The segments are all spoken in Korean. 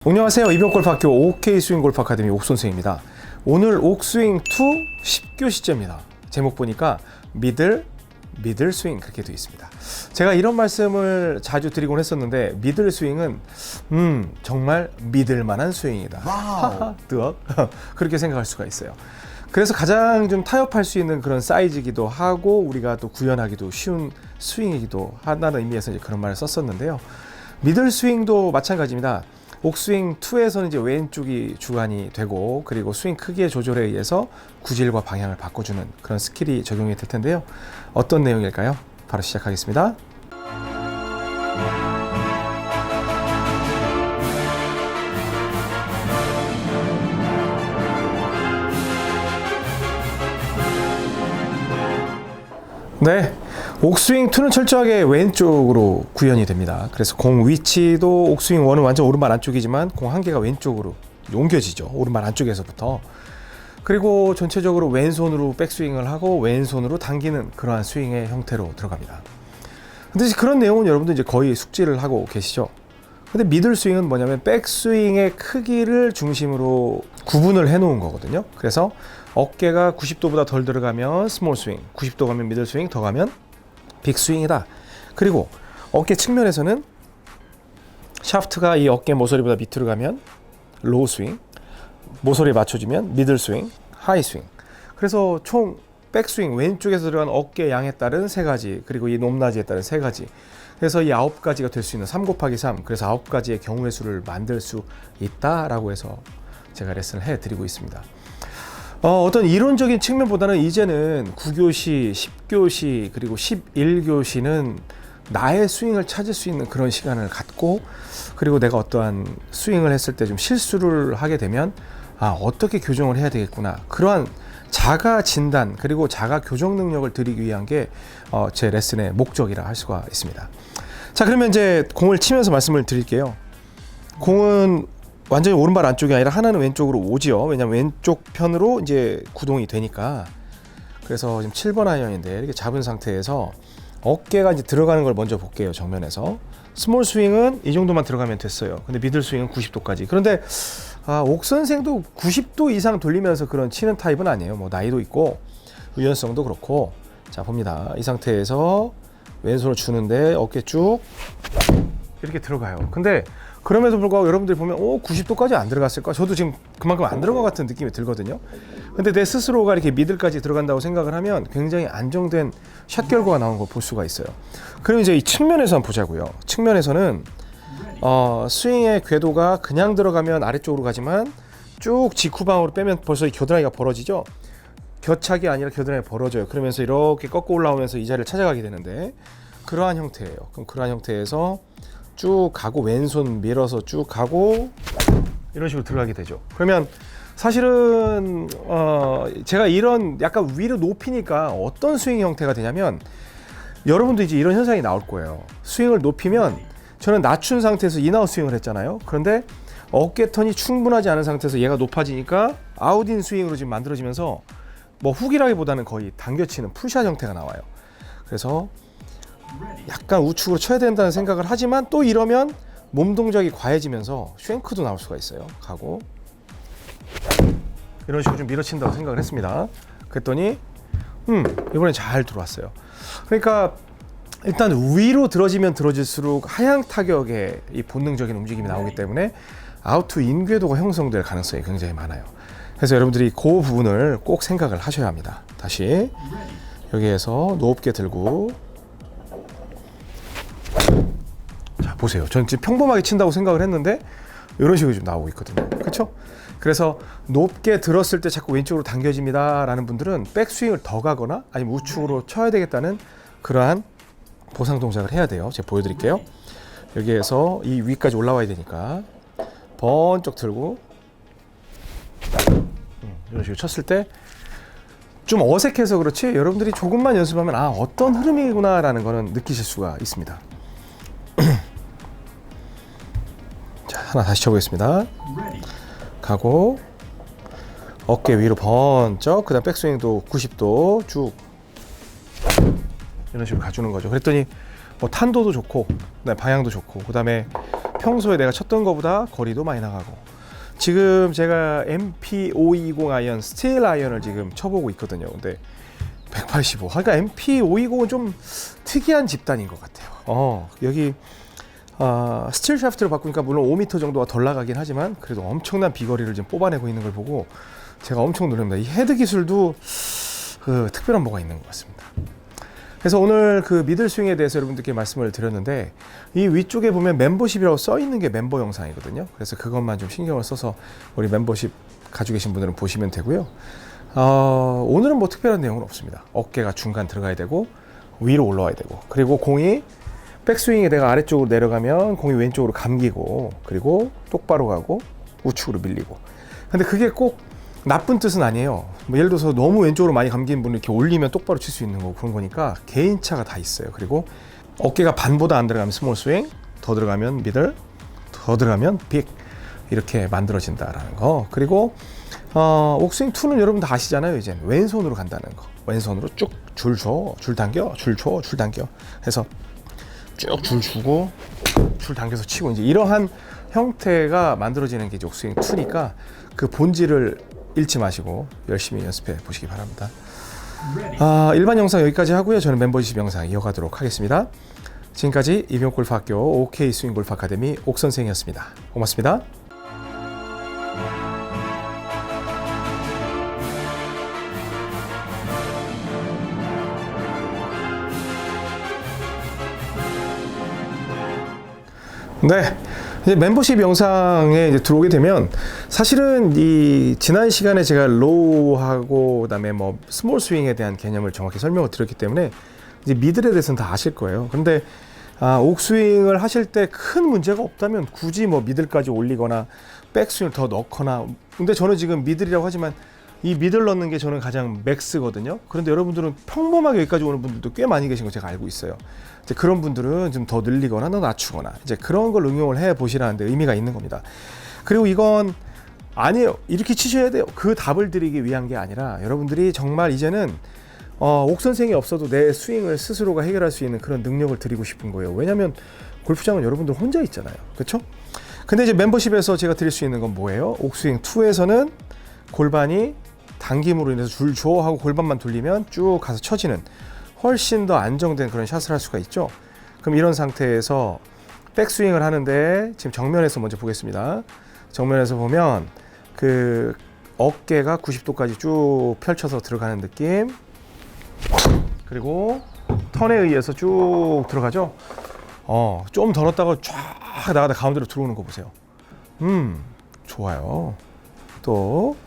안녕하세요. 이병골프학교 OK 스윙 골프 아카데미 옥선생입니다. 오늘 옥스윙 2 10교시째입니다. 제목 보니까 미들 스윙 그렇게 되어 있습니다. 제가 이런 말씀을 자주 드리곤 했었는데 미들 스윙은 정말 믿을 만한 스윙이다. 하하 뜨억 그렇게 생각할 수가 있어요. 그래서 가장 좀 타협할 수 있는 그런 사이즈이기도 하고 우리가 또 구현하기도 쉬운 스윙이기도 한다는 의미에서 이제 그런 말을 썼었는데요. 미들 스윙도 마찬가지입니다. 옥스윙 2에서는 이제 왼쪽이 주관이 되고 그리고 스윙 크기의 조절에 의해서 구질과 방향을 바꿔주는 그런 스킬이 적용이 될 텐데요. 어떤 내용일까요? 바로 시작하겠습니다. 네, 옥스윙 2는 철저하게 왼쪽으로 구현이 됩니다. 그래서 공 위치도 옥스윙 1은 완전 오른발 안쪽이지만 공 한 개가 왼쪽으로 옮겨지죠. 오른발 안쪽에서부터. 그리고 전체적으로 왼손으로 백스윙을 하고 왼손으로 당기는 그러한 스윙의 형태로 들어갑니다. 근데 그런 내용은 여러분들 이제 거의 숙지를 하고 계시죠. 근데 미들 스윙은 뭐냐면 백스윙의 크기를 중심으로 구분을 해 놓은 거거든요. 그래서 어깨가 90도보다 덜 들어가면 스몰 스윙, 90도 가면 미들 스윙, 더 가면 빅 스윙이다. 그리고 어깨 측면에서는 샤프트가 이 어깨 모서리보다 밑으로 가면 로우 스윙, 모서리에 맞춰지면 미들 스윙, 하이 스윙. 그래서 총 백스윙 왼쪽에서 들어간 어깨 양에 따른 세 가지, 그리고 이 높낮이에 따른 세 가지. 그래서 이 9가지가 될 수 있는 3 곱하기 3, 그래서 9가지의 경우의 수를 만들 수 있다라고 해서 제가 레슨을 해드리고 있습니다. 어떤 이론적인 측면보다는 이제는 9교시, 10교시, 그리고 11교시는 나의 스윙을 찾을 수 있는 그런 시간을 갖고 그리고 내가 어떠한 스윙을 했을 때 좀 실수를 하게 되면 어떻게 교정을 해야 되겠구나. 그러한 자가 진단 그리고 자가 교정 능력을 드리기 위한 게 제 레슨의 목적이라 할 수가 있습니다. 자, 그러면 이제 공을 치면서 말씀을 드릴게요. 공은 완전히 오른발 안쪽이 아니라 하나는 왼쪽으로 오지요. 왜냐면 왼쪽 편으로 이제 구동이 되니까. 그래서 지금 7번 아이언인데 이렇게 잡은 상태에서 어깨가 이제 들어가는 걸 먼저 볼게요. 정면에서. 스몰 스윙은 이 정도만 들어가면 됐어요. 근데 미들 스윙은 90도까지. 그런데 옥 선생도 90도 이상 돌리면서 그런 치는 타입은 아니에요. 뭐 나이도 있고 유연성도 그렇고. 자, 봅니다. 이 상태에서 왼손을 주는데 어깨 쭉 이렇게 들어가요. 근데 그럼에도 불구하고 여러분들이 보면 90도까지 안 들어갔을까? 저도 지금 그만큼 안 들어간 것 같은 느낌이 들거든요. 근데 내 스스로가 이렇게 미들까지 들어간다고 생각을 하면 굉장히 안정된 샷 결과가 나온 걸 볼 수가 있어요. 그럼 이제 이 측면에서 한번 보자고요. 측면에서는 스윙의 궤도가 그냥 들어가면 아래쪽으로 가지만 쭉 직후방으로 빼면 벌써 이 겨드랑이가 벌어지죠. 겨착이 아니라 겨드랑이가 벌어져요. 그러면서 이렇게 꺾고 올라오면서 이 자리를 찾아가게 되는데 그러한 형태예요. 그럼 그러한 형태에서 쭉 가고 왼손 밀어서 쭉 가고 이런 식으로 들어가게 되죠. 그러면 사실은 제가 이런 약간 위로 높이니까 어떤 스윙 형태가 되냐면 여러분도 이제 이런 현상이 나올 거예요. 스윙을 높이면 저는 낮춘 상태에서 인아웃 스윙을 했잖아요. 그런데 어깨 턴이 충분하지 않은 상태에서 얘가 높아지니까 아웃인 스윙으로 지금 만들어지면서 뭐 훅이라기보다는 거의 당겨치는 풀샷 형태가 나와요. 그래서 약간 우측으로 쳐야 된다는 생각을 하지만 또 이러면 몸 동작이 과해지면서 쉔크도 나올 수가 있어요. 가고 이런 식으로 좀 밀어친다고 생각을 했습니다. 그랬더니 이번엔 잘 들어왔어요. 그러니까 일단 위로 들어지면 들어질수록 하향 타격의 이 본능적인 움직임이 나오기 때문에 아웃투 인 궤도가 형성될 가능성이 굉장히 많아요. 그래서 여러분들이 그 부분을 꼭 생각을 하셔야 합니다. 다시 여기에서 높게 들고 자, 보세요. 저는 지금 평범하게 친다고 생각을 했는데 이런 식으로 좀 나오고 있거든요. 그렇죠? 그래서 높게 들었을 때 자꾸 왼쪽으로 당겨집니다 라는 분들은 백스윙을 더 가거나 아니면 우측으로 쳐야 되겠다는 그러한 보상 동작을 해야 돼요. 제가 보여드릴게요. 여기에서 이 위까지 올라와야 되니까 번쩍 들고 이런 식으로 쳤을 때 좀 어색해서 그렇지 여러분들이 조금만 연습하면 어떤 흐름이구나 라는 거는 느끼실 수가 있습니다. 자, 하나 다시 쳐보겠습니다. 가고 어깨 위로 번쩍, 그 다음 백스윙도 90도 쭉 이런 식으로 가주는 거죠. 그랬더니 뭐 탄도도 좋고, 그다음에 방향도 좋고, 그다음에 평소에 내가 쳤던 것보다 거리도 많이 나가고, 지금 제가 MP520 아이언 스틸 아이언을 지금 쳐보고 있거든요. 근데 185. 그러니까 MP520은 좀 특이한 집단인 것 같아요. 여기 스틸 샤프트를 바꾸니까 물론 5m 정도가 덜 나가긴 하지만 그래도 엄청난 비거리를 지금 뽑아내고 있는 걸 보고 제가 엄청 놀랍니다. 이 헤드 기술도 특별한 뭐가 있는 것 같습니다. 그래서 오늘 그 미들 스윙에 대해서 여러분들께 말씀을 드렸는데, 이 위쪽에 보면 멤버십이라고 써 있는 게 멤버 영상이거든요. 그래서 그것만 좀 신경을 써서 우리 멤버십 가지고 계신 분들은 보시면 되고요. 오늘은 뭐 특별한 내용은 없습니다. 어깨가 중간 들어가야 되고 위로 올라와야 되고, 그리고 공이 백스윙에 내가 아래쪽으로 내려가면 공이 왼쪽으로 감기고, 그리고 똑바로 가고 우측으로 밀리고. 근데 그게 꼭 나쁜 뜻은 아니에요. 뭐 예를 들어서 너무 왼쪽으로 많이 감긴 분을 이렇게 올리면 똑바로 칠 수 있는 거고 그런 거니까 개인차가 다 있어요. 그리고 어깨가 반보다 안 들어가면 스몰 스윙, 더 들어가면 미들, 더 들어가면 빅, 이렇게 만들어진다라는 거. 그리고 옥스윙 2는 여러분 다 아시잖아요. 이제 왼손으로 간다는 거. 왼손으로 쭉 줄 줘, 줄 당겨, 줄 줘, 줄 당겨 해서 쭉 줄 주고 줄 당겨서 치고, 이제 이러한 형태가 만들어지는 게 이제 옥스윙 2니까 그 본질을 잃지 마시고 열심히 연습해 보시기 바랍니다. 일반 영상 여기까지 하고요. 저는 멤버십 영상 이어가도록 하겠습니다. 지금까지 이병골프학교 OK 스윙 골프 아카데미 옥선생이었습니다. 고맙습니다. 네, 이제 멤버십 영상에 이제 들어오게 되면 사실은 이 지난 시간에 제가 로우하고 그다음에 뭐 스몰 스윙에 대한 개념을 정확히 설명을 드렸기 때문에 이제 미들에 대해서는 다 아실 거예요. 그런데 옥스윙을 하실 때 큰 문제가 없다면 굳이 뭐 미들까지 올리거나 백스윙을 더 넣거나, 근데 저는 지금 미들이라고 하지만 이 미들 넣는 게 저는 가장 맥스거든요. 그런데 여러분들은 평범하게 여기까지 오는 분들도 꽤 많이 계신 거 제가 알고 있어요. 이제 그런 분들은 좀 더 늘리거나 더 낮추거나 이제 그런 걸 응용을 해 보시라는 데 의미가 있는 겁니다. 그리고 이건 아니에요, 이렇게 치셔야 돼요, 그 답을 드리기 위한 게 아니라, 여러분들이 정말 이제는 옥선생이 없어도 내 스윙을 스스로가 해결할 수 있는 그런 능력을 드리고 싶은 거예요. 왜냐면 골프장은 여러분들 혼자 있잖아요. 그렇죠? 근데 이제 멤버십에서 제가 드릴 수 있는 건 뭐예요? 옥스윙 2에서는 골반이 당김으로 인해서 줄 줘 하고 골반만 돌리면 쭉 가서 쳐지는 훨씬 더 안정된 그런 샷을 할 수가 있죠. 그럼 이런 상태에서 백스윙을 하는데, 지금 정면에서 먼저 보겠습니다. 정면에서 보면 그 어깨가 90도까지 쭉 펼쳐서 들어가는 느낌, 그리고 턴에 의해서 쭉 들어가죠. 좀 더 넣었다가 쫙 나가다 가운데로 들어오는 거 보세요. 좋아요. 또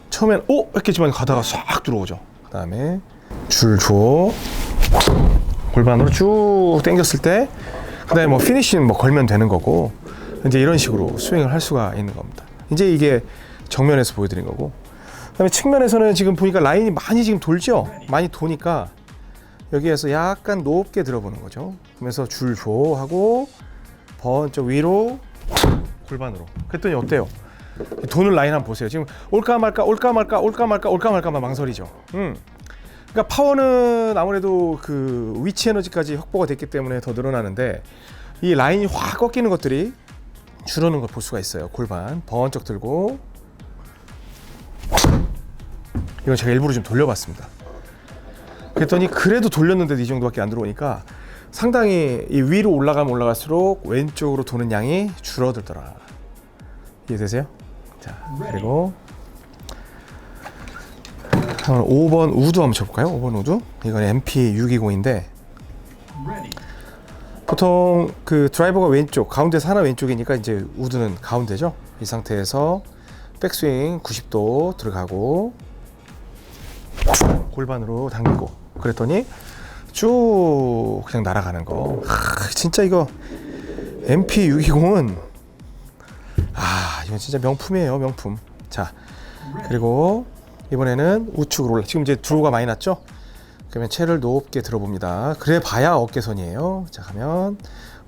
처음엔 이렇게 지만 가다가 싹 들어오죠. 그 다음에 줄 줘, 골반으로 쭉 당겼을 때, 그 다음에 뭐 피니쉬는 뭐 걸면 되는 거고, 이제 이런 식으로 스윙을 할 수가 있는 겁니다. 이제 이게 정면에서 보여드린 거고, 그 다음에 측면에서는 지금 보니까 라인이 많이 지금 돌죠. 많이 도니까 여기에서 약간 높게 들어보는 거죠. 그러면서 줄 줘 하고 번쩍 위로 골반으로. 그랬더니 어때요? 도는 라인 한번 보세요. 지금 올까 말까 올까 말까 올까 말까 올까 말까만 망설이죠. 그러니까 파워는 아무래도 그 위치 에너지까지 확보가 됐기 때문에 더 늘어나는데, 이 라인이 확 꺾이는 것들이 줄어드는 걸 볼 수가 있어요. 골반 번쩍 들고, 이건 제가 일부러 좀 돌려봤습니다. 그랬더니 그래도 돌렸는데도 이 정도밖에 안 들어오니까 상당히 이 위로 올라가면 올라갈수록 왼쪽으로 도는 양이 줄어들더라. 이해되세요? 자, 그리고 5번 우드 한번 쳐볼까요? 5번 우드. 이건 MP620인데 보통 그 드라이버가 왼쪽, 가운데서 하나 왼쪽이니까 이제 우드는 가운데죠. 이 상태에서 백스윙 90도 들어가고 골반으로 당기고, 그랬더니 쭉 그냥 날아가는 거. 진짜 이거 MP620은 이건 진짜 명품이에요, 명품. 자, 그리고 이번에는 우측으로 올라. 지금 이제 드로우가 많이 났죠? 그러면 채를 높게 들어봅니다. 그래 봐야 어깨선이에요. 자, 가면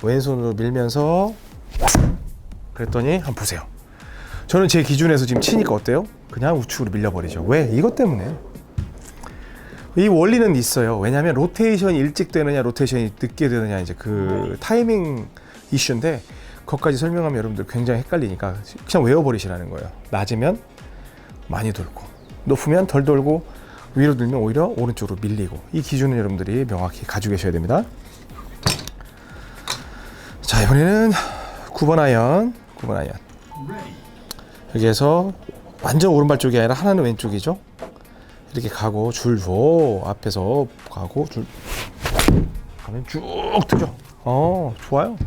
왼손으로 밀면서, 그랬더니 한번 보세요. 저는 제 기준에서 지금 치니까 어때요? 그냥 우측으로 밀려버리죠. 왜? 이것 때문에. 이 원리는 있어요. 왜냐하면 로테이션이 일찍 되느냐 로테이션이 늦게 되느냐, 이제 그 타이밍 이슈인데, 그것까지 설명하면 여러분들 굉장히 헷갈리니까 그냥 외워버리시라는 거예요. 낮으면 많이 돌고, 높으면 덜 돌고, 위로 들면 오히려 오른쪽으로 밀리고, 이 기준을 여러분들이 명확히 가지고 계셔야 됩니다. 자, 이번에는 9번 아이언. 여기에서 완전 오른발 쪽이 아니라 하나는 왼쪽이죠. 이렇게 가고 줄 줘. 앞에서 가고 줄 가면 쭉 뜨죠. 좋아요.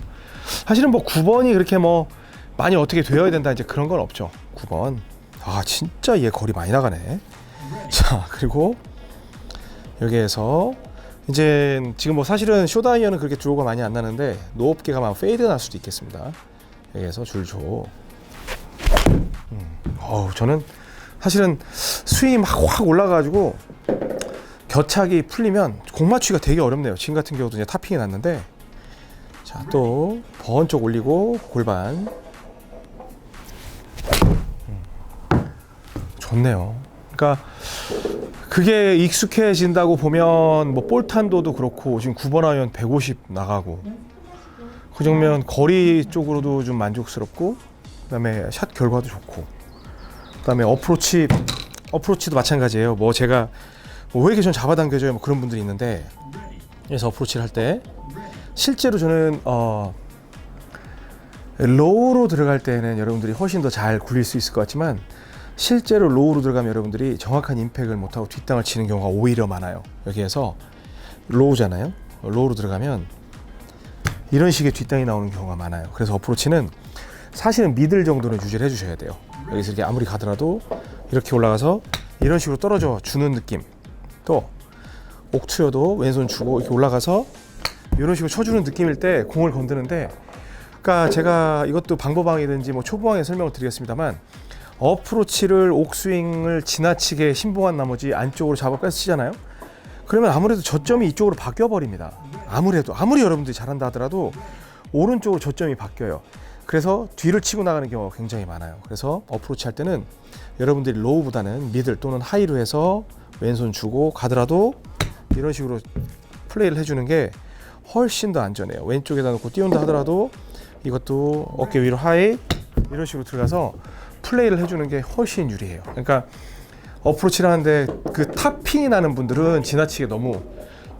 사실은 뭐 9번이 그렇게 뭐 많이 어떻게 되어야 된다 이제 그런 건 없죠. 9번. 아, 진짜 얘 거리 많이 나가네. 자, 그리고 여기에서 이제 지금 뭐 사실은 숏아이언은 그렇게 드로우가 많이 안 나는데 높게 가면 페이드 날 수도 있겠습니다. 여기에서 줄 줘. 저는 사실은 스윙이 막 확 올라가가지고 겨착이 풀리면 공 맞추기가 되게 어렵네요. 지금 같은 경우도 이제 탑핑이 났는데, 자, 또 번쩍 올리고 골반. 좋네요. 그러니까 그게 익숙해진다고 보면 뭐 볼탄도도 그렇고 지금 9번 아이언 150 나가고, 그 정도면 거리 쪽으로도 좀 만족스럽고, 그다음에 샷 결과도 좋고, 그다음에 어프로치도 마찬가지예요. 뭐 제가 왜 이렇게 전 잡아당겨져요? 뭐 그런 분들이 있는데, 그래서 어프로치를 할 때 실제로 저는 로우로 들어갈 때는 여러분들이 훨씬 더 잘 굴릴 수 있을 것 같지만, 실제로 로우로 들어가면 여러분들이 정확한 임팩을 못하고 뒷땅을 치는 경우가 오히려 많아요. 여기에서 로우잖아요. 로우로 들어가면 이런 식의 뒷땅이 나오는 경우가 많아요. 그래서 어프로치는 사실은 미들 정도는 유지를 해주셔야 돼요. 여기서 이렇게 아무리 가더라도 이렇게 올라가서 이런 식으로 떨어져 주는 느낌. 또 옥투여도 왼손 주고 이렇게 올라가서 이런 식으로 쳐주는 느낌일 때 공을 건드는데, 그러니까 제가 이것도 방법왕이든지 뭐 초보왕에 설명을 드리겠습니다만, 어프로치를 옥스윙을 지나치게 신봉한 나머지 안쪽으로 잡아 빼서 치잖아요. 그러면 아무래도 저점이 이쪽으로 바뀌어 버립니다. 아무리 여러분들이 잘한다 하더라도 오른쪽으로 저점이 바뀌어요. 그래서 뒤를 치고 나가는 경우가 굉장히 많아요. 그래서 어프로치 할 때는 여러분들이 로우보다는 미들 또는 하이로 해서 왼손 주고 가더라도 이런 식으로 플레이를 해주는 게 훨씬 더 안전해요. 왼쪽에다 놓고 띄운다 하더라도 이것도 어깨 위로 하이 이런 식으로 들어가서 플레이를 해주는 게 훨씬 유리해요. 그러니까 어프로치를 하는데 그 탑핑이 나는 분들은 지나치게 너무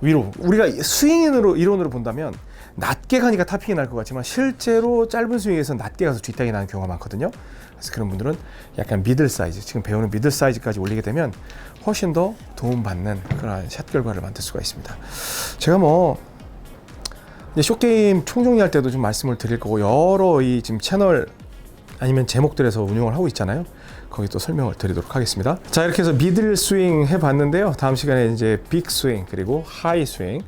위로, 우리가 스윙으로 이론으로 본다면 낮게 가니까 탑핑이 날 것 같지만 실제로 짧은 스윙에서 낮게 가서 뒷땅이 나는 경우가 많거든요. 그래서 그런 분들은 약간 미들 사이즈, 지금 배우는 미들 사이즈까지 올리게 되면 훨씬 더 도움받는 그런 샷 결과를 만들 수가 있습니다. 제가 뭐 이제 숏게임 총정리할 때도 좀 말씀을 드릴 거고, 여러 이 지금 채널 아니면 제목들에서 운영을 하고 있잖아요. 거기 또 설명을 드리도록 하겠습니다. 자, 이렇게 해서 미들 스윙 해봤는데요. 다음 시간에 이제 빅 스윙 그리고 하이 스윙,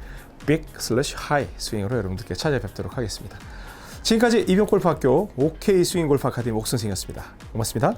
빅 슬래시 하이 스윙으로 여러분들께 찾아뵙도록 하겠습니다. 지금까지 이병골프학교 OK 스윙 골프 아카데미 옥선생이었습니다. 고맙습니다.